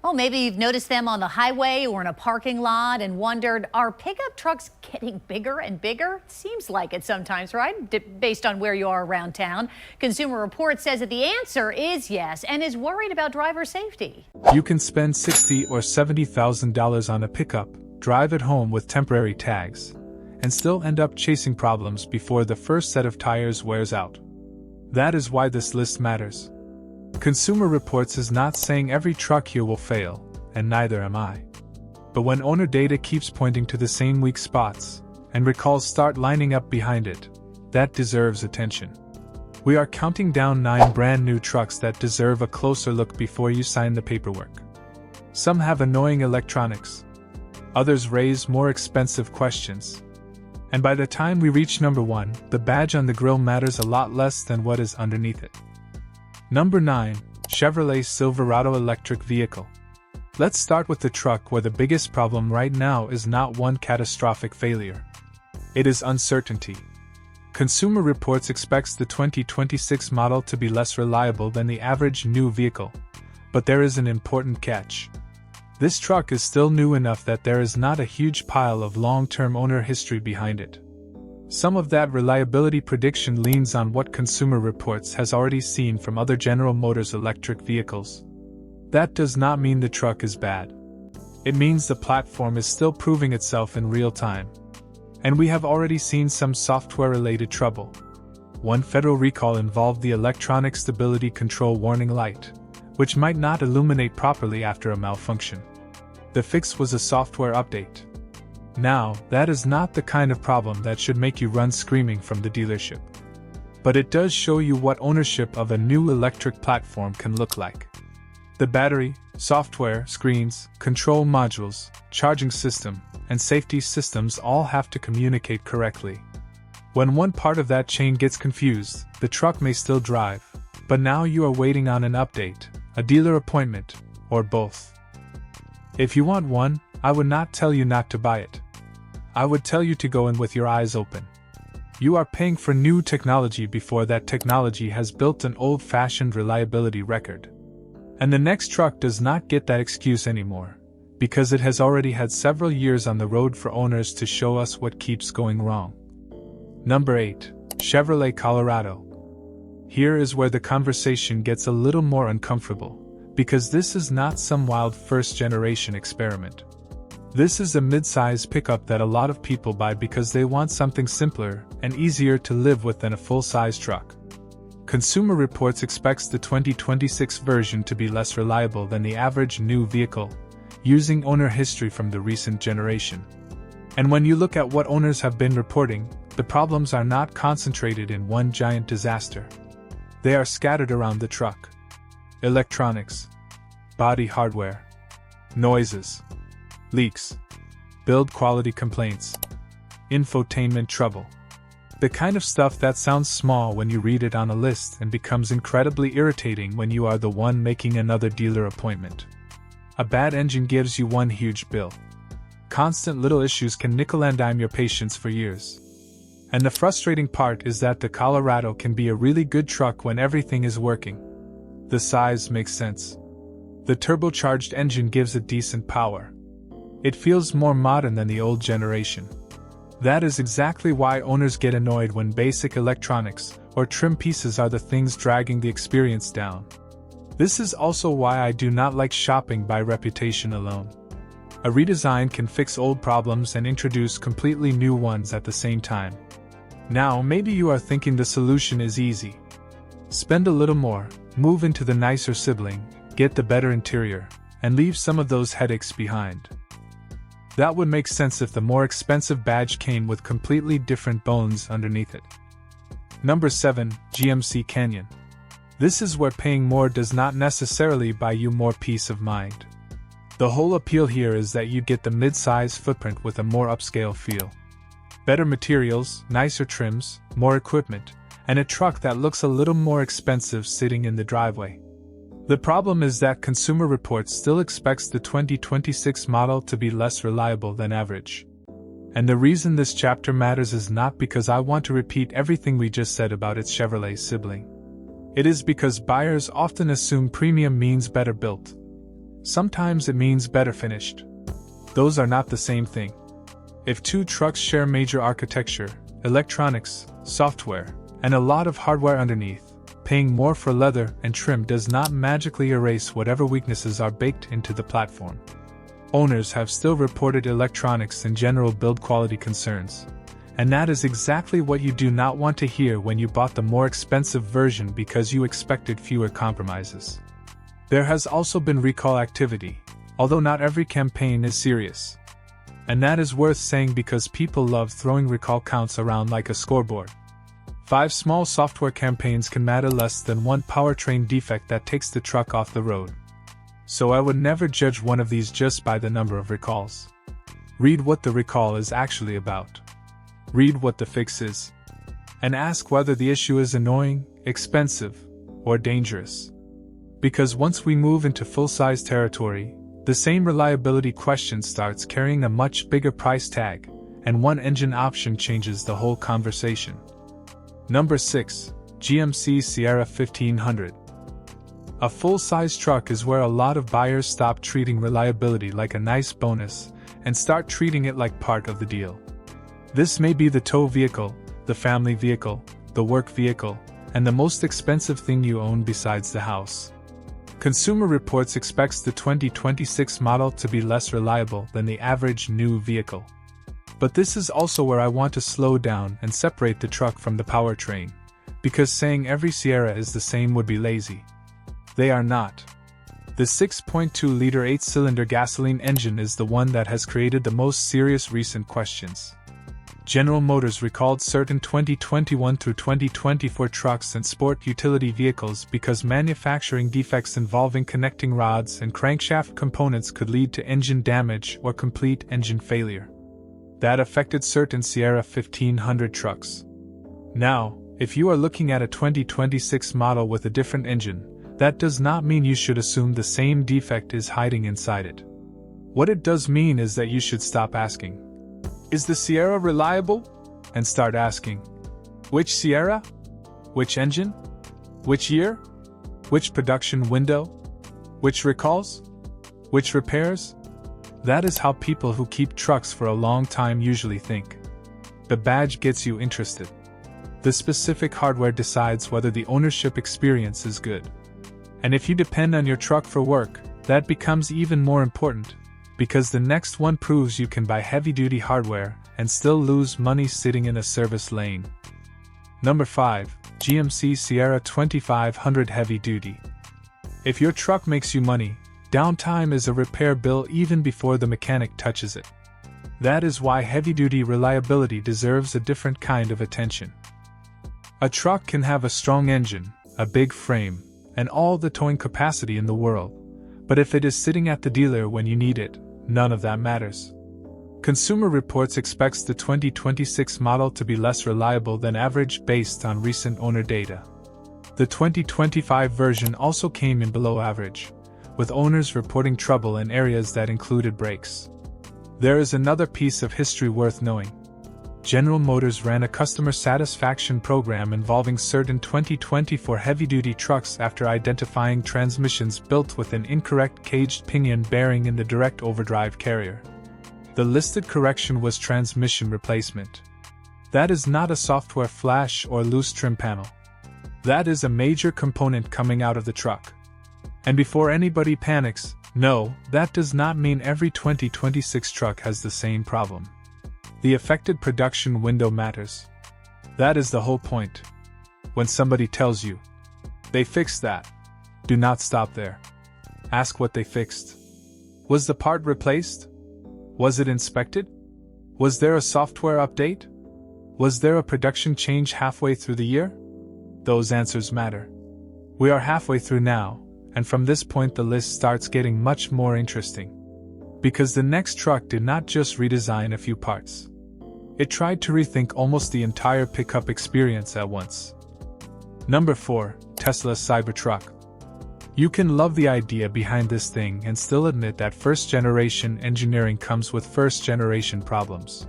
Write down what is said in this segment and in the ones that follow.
Well, maybe you've noticed them on the highway or in a parking lot and wondered, are pickup trucks getting bigger and bigger? Seems like it sometimes, right? Based on where you are around town. Consumer Reports says that the answer is yes and is worried about driver safety. You can spend $60,000 or $70,000 on a pickup, drive it home with temporary tags, and still end up chasing problems before the first set of tires wears out. That is why this list matters. Consumer Reports is not saying every truck here will fail, and neither am I. But when owner data keeps pointing to the same weak spots, and recalls start lining up behind it, that deserves attention. We are counting down 9 brand new trucks that deserve a closer look before you sign the paperwork. Some have annoying electronics. Others raise more expensive questions. And by the time we reach number 1, the badge on the grille matters a lot less than what is underneath it. Number 9. Chevrolet Silverado electric vehicle. Let's start with the truck where the biggest problem right now is not one catastrophic failure. It is uncertainty. Consumer Reports expects the 2026 model to be less reliable than the average new vehicle. But there is an important catch. This truck is still new enough that there is not a huge pile of long-term owner history behind it. Some of that reliability prediction leans on what Consumer Reports has already seen from other General Motors electric vehicles. That does not mean the truck is bad. It means the platform is still proving itself in real time. And we have already seen some software-related trouble. One federal recall involved the electronic stability control warning light, which might not illuminate properly after a malfunction. The fix was a software update. Now, that is not the kind of problem that should make you run screaming from the dealership. But it does show you what ownership of a new electric platform can look like. The battery, software, screens, control modules, charging system, and safety systems all have to communicate correctly. When one part of that chain gets confused, the truck may still drive, but now you are waiting on an update, a dealer appointment, or both. If you want one, I would not tell you not to buy it. I would tell you to go in with your eyes open. You are paying for new technology before that technology has built an old-fashioned reliability record. And the next truck does not get that excuse anymore, because it has already had several years on the road for owners to show us what keeps going wrong. Number 8. Chevrolet Colorado. Here is where the conversation gets a little more uncomfortable, because this is not some wild first-generation experiment. This is a mid-size pickup that a lot of people buy because they want something simpler and easier to live with than a full-size truck. Consumer Reports expects the 2026 version to be less reliable than the average new vehicle, using owner history from the recent generation. And when you look at what owners have been reporting, the problems are not concentrated in one giant disaster. They are scattered around the truck. Electronics, body hardware, noises, leaks, build quality complaints, infotainment trouble. The kind of stuff that sounds small when you read it on a list and becomes incredibly irritating when you are the one making another dealer appointment. A bad engine gives you one huge bill. Constant little issues can nickel and dime your patience for years. And the frustrating part is that the Colorado can be a really good truck when everything is working. The size makes sense. The turbocharged engine gives it decent power. It feels more modern than the old generation. That is exactly why owners get annoyed when basic electronics or trim pieces are the things dragging the experience down. This is also why I do not like shopping by reputation alone. A redesign can fix old problems and introduce completely new ones at the same time. Now, maybe you are thinking the solution is easy. Spend a little more, move into the nicer sibling, get the better interior, and leave some of those headaches behind. That would make sense if the more expensive badge came with completely different bones underneath it. Number 7. GMC Canyon. This is where paying more does not necessarily buy you more peace of mind. The whole appeal here is that you get the mid-size footprint with a more upscale feel. Better materials, nicer trims, more equipment, and a truck that looks a little more expensive sitting in the driveway. The problem is that Consumer Reports still expects the 2026 model to be less reliable than average. And the reason this chapter matters is not because I want to repeat everything we just said about its Chevrolet sibling. It is because buyers often assume premium means better built. Sometimes it means better finished. Those are not the same thing. If two trucks share major architecture, electronics, software, and a lot of hardware underneath, paying more for leather and trim does not magically erase whatever weaknesses are baked into the platform. Owners have still reported electronics and general build quality concerns, and that is exactly what you do not want to hear when you bought the more expensive version because you expected fewer compromises. There has also been recall activity, although not every campaign is serious. And that is worth saying because people love throwing recall counts around like a scoreboard. 5 small software campaigns can matter less than one powertrain defect that takes the truck off the road. So I would never judge one of these just by the number of recalls. Read what the recall is actually about. Read what the fix is. And ask whether the issue is annoying, expensive, or dangerous. Because once we move into full-size territory, the same reliability question starts carrying a much bigger price tag, and one engine option changes the whole conversation. Number 6. GMC Sierra 1500. A full-size truck is where a lot of buyers stop treating reliability like a nice bonus and start treating it like part of the deal. This may be the tow vehicle, the family vehicle, the work vehicle, and the most expensive thing you own besides the house. Consumer Reports expects the 2026 model to be less reliable than the average new vehicle. But this is also where I want to slow down and separate the truck from the powertrain, because saying every Sierra is the same would be lazy. They are not. The 6.2-liter 8-cylinder gasoline engine is the one that has created the most serious recent questions. General Motors recalled certain 2021 through 2024 trucks and sport utility vehicles because manufacturing defects involving connecting rods and crankshaft components could lead to engine damage or complete engine failure. That affected certain Sierra 1500 trucks. Now, if you are looking at a 2026 model with a different engine, that does not mean you should assume the same defect is hiding inside it. What it does mean is that you should stop asking, "Is the Sierra reliable?" and start asking, "Which Sierra? Which engine? Which year? Which production window? Which recalls? Which repairs?" That is how people who keep trucks for a long time usually think. The badge gets you interested. The specific hardware decides whether the ownership experience is good. And if you depend on your truck for work, that becomes even more important, because the next one proves you can buy heavy-duty hardware and still lose money sitting in a service lane. Number 5. GMC Sierra 2500 Heavy Duty. If your truck makes you money, downtime is a repair bill even before the mechanic touches it. That is why heavy-duty reliability deserves a different kind of attention. A truck can have a strong engine, a big frame, and all the towing capacity in the world, but if it is sitting at the dealer when you need it, none of that matters. Consumer Reports expects the 2026 model to be less reliable than average based on recent owner data. The 2025 version also came in below average, with owners reporting trouble in areas that included brakes. There is another piece of history worth knowing. General Motors ran a customer satisfaction program involving certain 2024 heavy-duty trucks after identifying transmissions built with an incorrect caged pinion bearing in the direct overdrive carrier. The listed correction was transmission replacement. That is not a software flash or loose trim panel. That is a major component coming out of the truck. And before anybody panics, no, that does not mean every 2026 truck has the same problem. The affected production window matters. That is the whole point. When somebody tells you, "They fixed that," do not stop there. Ask what they fixed. Was the part replaced? Was it inspected? Was there a software update? Was there a production change halfway through the year? Those answers matter. We are halfway through now, and from this point the list starts getting much more interesting. Because the next truck did not just redesign a few parts. It tried to rethink almost the entire pickup experience at once. Number 4. Tesla Cybertruck. You can love the idea behind this thing and still admit that first-generation engineering comes with first-generation problems.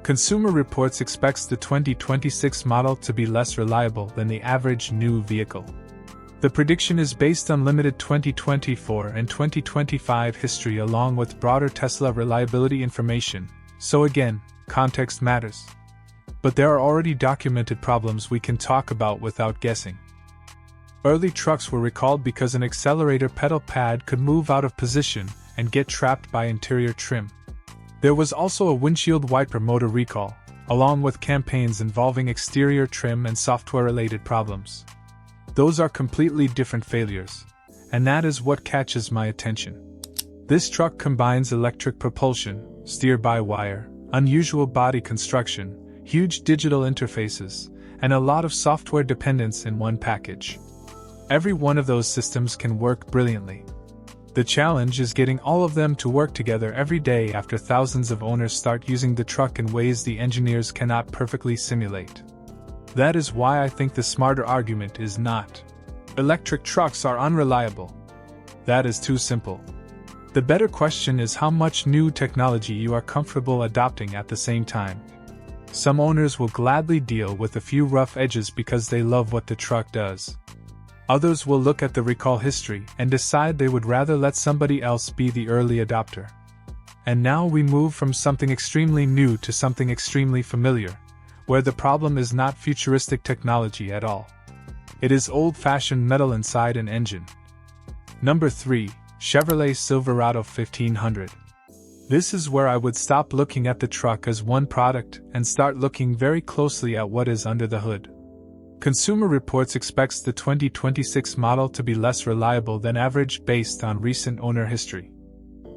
Consumer Reports expects the 2026 model to be less reliable than the average new vehicle. The prediction is based on limited 2024 and 2025 history along with broader Tesla reliability information, so again, context matters. But there are already documented problems we can talk about without guessing. Early trucks were recalled because an accelerator pedal pad could move out of position and get trapped by interior trim. There was also a windshield wiper motor recall, along with campaigns involving exterior trim and software-related problems. Those are completely different failures, and that is what catches my attention. This truck combines electric propulsion, steer-by-wire, unusual body construction, huge digital interfaces, and a lot of software dependence in one package. Every one of those systems can work brilliantly. The challenge is getting all of them to work together every day after thousands of owners start using the truck in ways the engineers cannot perfectly simulate. That is why I think the smarter argument is not electric trucks are unreliable. That is too simple. The better question is how much new technology you are comfortable adopting at the same time. Some owners will gladly deal with a few rough edges because they love what the truck does. Others will look at the recall history and decide they would rather let somebody else be the early adopter. And now we move from something extremely new to something extremely familiar, where the problem is not futuristic technology at all. It is old-fashioned metal inside an engine. Number 3. Chevrolet Silverado 1500. This is where I would stop looking at the truck as one product and start looking very closely at what is under the hood. Consumer Reports expects the 2026 model to be less reliable than average based on recent owner history.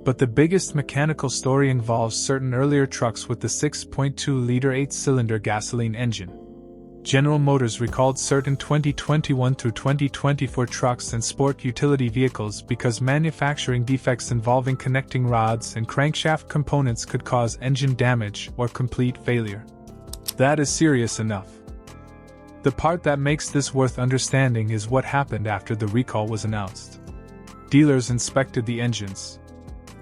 But the biggest mechanical story involves certain earlier trucks with the 6.2-liter 8-cylinder gasoline engine. General Motors recalled certain 2021 through 2024 trucks and sport utility vehicles because manufacturing defects involving connecting rods and crankshaft components could cause engine damage or complete failure. That is serious enough. The part that makes this worth understanding is what happened after the recall was announced. Dealers inspected the engines.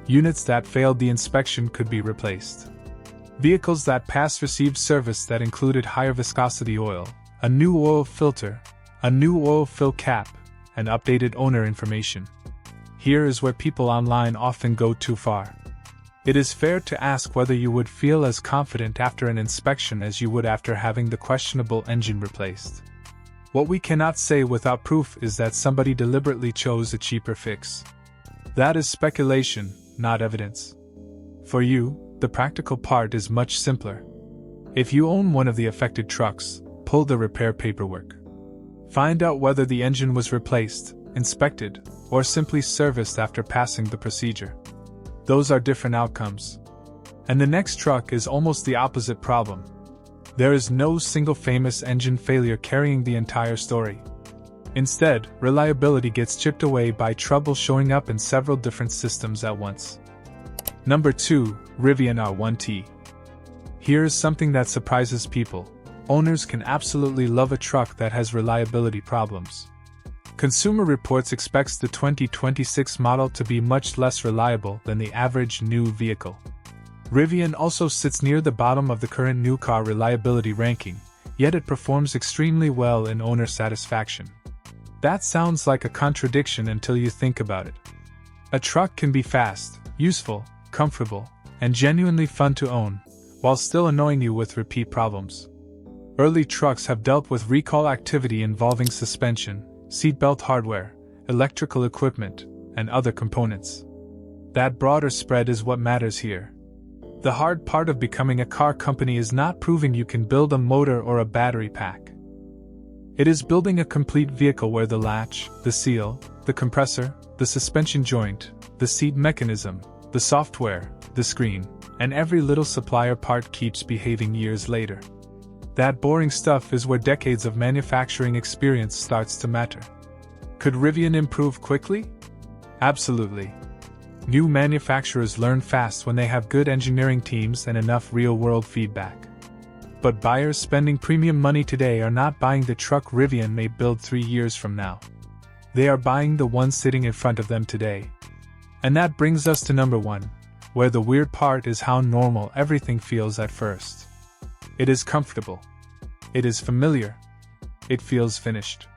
Units that failed the inspection could be replaced. Vehicles that passed received service that included higher viscosity oil, a new oil filter, a new oil fill cap, and updated owner information. Here is where people online often go too far. It is fair to ask whether you would feel as confident after an inspection as you would after having the questionable engine replaced. What we cannot say without proof is that somebody deliberately chose a cheaper fix. That is speculation, not evidence. For you, the practical part is much simpler. If you own one of the affected trucks, pull the repair paperwork. Find out whether the engine was replaced, inspected, or simply serviced after passing the procedure. Those are different outcomes. And the next truck is almost the opposite problem. There is no single famous engine failure carrying the entire story. Instead, reliability gets chipped away by trouble showing up in several different systems at once. Number 2. Rivian R1T. Here is something that surprises people. Owners can absolutely love a truck that has reliability problems. Consumer Reports expects the 2026 model to be much less reliable than the average new vehicle. Rivian also sits near the bottom of the current new car reliability ranking, yet it performs extremely well in owner satisfaction. That sounds like a contradiction until you think about it. A truck can be fast, useful, comfortable, and genuinely fun to own, while still annoying you with repeat problems. Early trucks have dealt with recall activity involving suspension, seatbelt hardware, electrical equipment, and other components. That broader spread is what matters here. The hard part of becoming a car company is not proving you can build a motor or a battery pack. It is building a complete vehicle where the latch, the seal, the compressor, the suspension joint, the seat mechanism, the software, the screen, and every little supplier part keeps behaving years later. That boring stuff is where decades of manufacturing experience starts to matter. Could Rivian improve quickly? Absolutely. New manufacturers learn fast when they have good engineering teams and enough real-world feedback. But buyers spending premium money today are not buying the truck Rivian may build 3 years from now. They are buying the one sitting in front of them today. And that brings us to number 1, where the weird part is how normal everything feels at first. It is comfortable. It is familiar. It feels finished.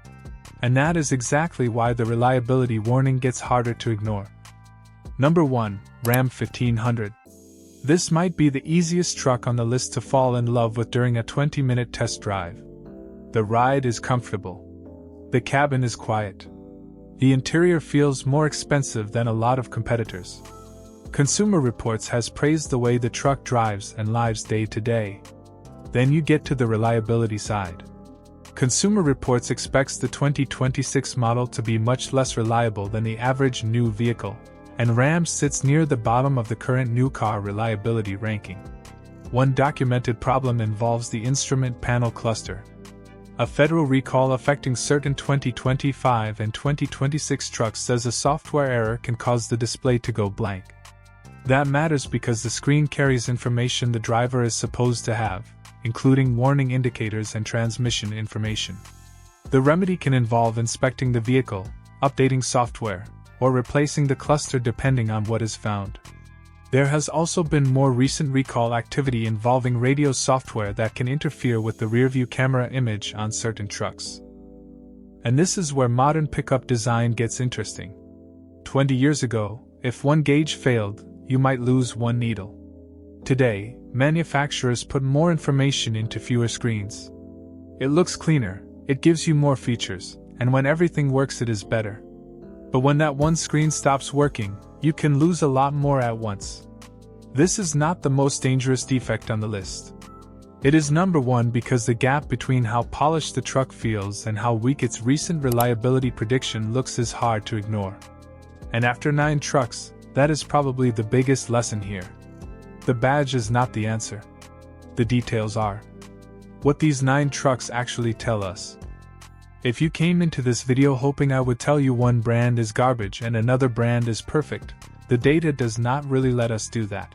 And that is exactly why the reliability warning gets harder to ignore. Number 1. Ram 1500. This might be the easiest truck on the list to fall in love with during a 20-minute test drive. The ride is comfortable. The cabin is quiet. The interior feels more expensive than a lot of competitors. Consumer Reports has praised the way the truck drives and lives day to day. Then you get to the reliability side. Consumer Reports expects the 2026 model to be much less reliable than the average new vehicle, and Ram sits near the bottom of the current new car reliability ranking. One documented problem involves the instrument panel cluster. A federal recall affecting certain 2025 and 2026 trucks says a software error can cause the display to go blank. That matters because the screen carries information the driver is supposed to have, including warning indicators and transmission information. The remedy can involve inspecting the vehicle, updating software, or replacing the cluster depending on what is found. There has also been more recent recall activity involving radio software that can interfere with the rearview camera image on certain trucks. And this is where modern pickup design gets interesting. 20 years ago, if one gauge failed, you might lose one needle. Today, manufacturers put more information into fewer screens. It looks cleaner, it gives you more features, and when everything works it is better. But when that one screen stops working, you can lose a lot more at once. This is not the most dangerous defect on the list. It is number 1 because the gap between how polished the truck feels and how weak its recent reliability prediction looks is hard to ignore. And after 9 trucks, that is probably the biggest lesson here. The badge is not the answer. The details are. What these 9 trucks actually tell us. If you came into this video hoping I would tell you one brand is garbage and another brand is perfect, the data does not really let us do that.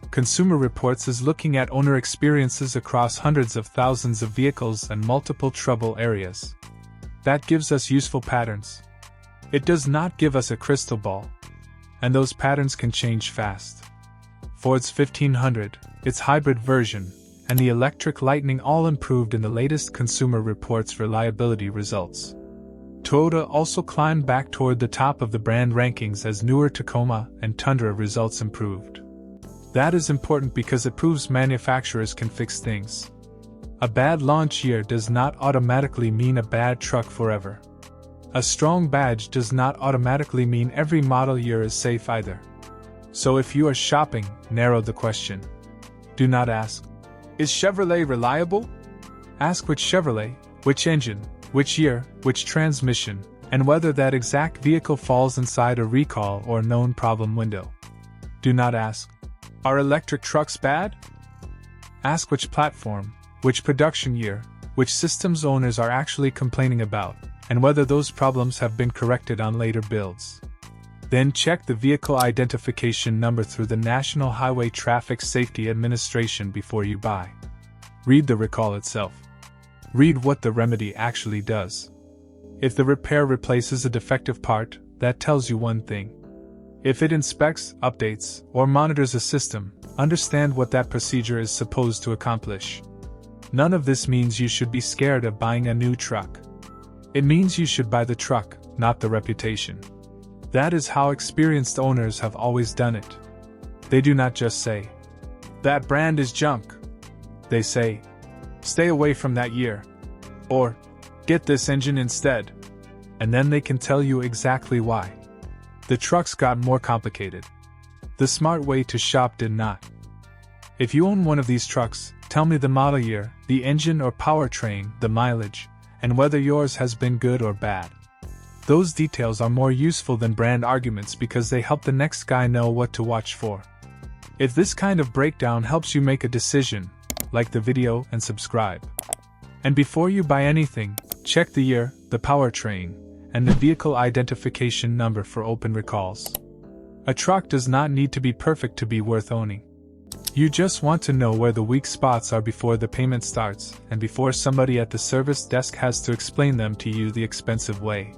Consumer Reports is looking at owner experiences across hundreds of thousands of vehicles and multiple trouble areas. That gives us useful patterns. It does not give us a crystal ball. And those patterns can change fast. Ford's 1500, its hybrid version, and the electric Lightning all improved in the latest Consumer Reports reliability results. Toyota also climbed back toward the top of the brand rankings as newer Tacoma and Tundra results improved. That is important because it proves manufacturers can fix things. A bad launch year does not automatically mean a bad truck forever. A strong badge does not automatically mean every model year is safe either. So if you are shopping, narrow the question. Do not ask, is Chevrolet reliable? Ask which Chevrolet, which engine, which year, which transmission, and whether that exact vehicle falls inside a recall or known problem window. Do not ask, are electric trucks bad? Ask which platform, which production year, which systems owners are actually complaining about, and whether those problems have been corrected on later builds. Then check the vehicle identification number through the National Highway Traffic Safety Administration before you buy. Read the recall itself. Read what the remedy actually does. If the repair replaces a defective part, that tells you one thing. If it inspects, updates, or monitors a system, understand what that procedure is supposed to accomplish. None of this means you should be scared of buying a new truck. It means you should buy the truck, not the reputation. That is how experienced owners have always done it. They do not just say, that brand is junk. They say, stay away from that year. Or, get this engine instead. And then they can tell you exactly why. The trucks got more complicated. The smart way to shop did not. If you own one of these trucks, tell me the model year, the engine or powertrain, the mileage, and whether yours has been good or bad. Those details are more useful than brand arguments because they help the next guy know what to watch for. If this kind of breakdown helps you make a decision, like the video and subscribe. And before you buy anything, check the year, the powertrain, and the vehicle identification number for open recalls. A truck does not need to be perfect to be worth owning. You just want to know where the weak spots are before the payment starts, and before somebody at the service desk has to explain them to you the expensive way.